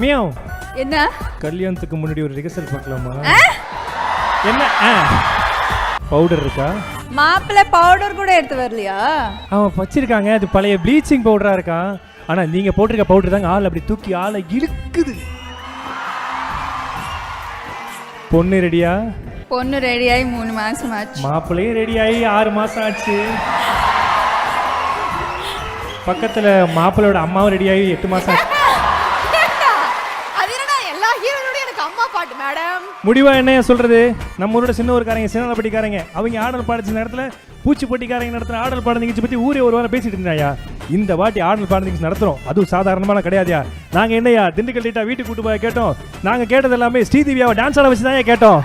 Meow. என்ன கல்யாணத்துக்கு முன்னாடி ஒரு ரிஹர்சல் பார்க்கலாமா? என்ன பவுடர் இருக்கா? மாப்பிள்ளை பவுடர் கூட எடுத்து வரலையா? அவன் வச்சிருக்காங்க, அது பழைய ப்ளீச்சிங் பவுடரா இருக்கா. ஆனா நீங்க போட்டிருக்க பவுடர் தாங்க ஆள் அப்படி தூக்கி ஆளை இழுக்குது. பொண்ணு ரெடியா? பொண்ணு ரெடியாகி 3 மாசம் ஆச்சு. மாப்பிள்ளையும் ரெடியாகி 6 மாசம் ஆச்சு. பக்கத்துல மாப்பிள்ளையோட அம்மாவும் ரெடியாகி 8 மாசம் ஆச்சு. முடிவா என்ன சொல்றது? நம்ம ஊரோட சின்ன ஊருக்காரங்க சின்னப்பட்டிக்காரங்க அவங்க ஆடல் பாடிச்ச நேரத்துல பூச்சி போட்டிக்காரங்க நடத்துற ஆடல் பாட நிகழ்ச்சி பத்தி ஊரே ஒரு வாரம் பேசிட்டு இருந்தாயா. இந்த வாட்டி ஆடல் பாட நிகழ்ச்சி நடத்துறோம், அதுவும் சாதாரணமான கிடையாதுயா. நாங்க என்னையா திண்டுக்கல் டீட்டா வீட்டுக்கு கூட்டு போய் கேட்டோம். நாங்க கேட்டது எல்லாமே ஸ்ரீதேவியாவை டான்ஸ் ஆட வச்சுதான் கேட்டோம்.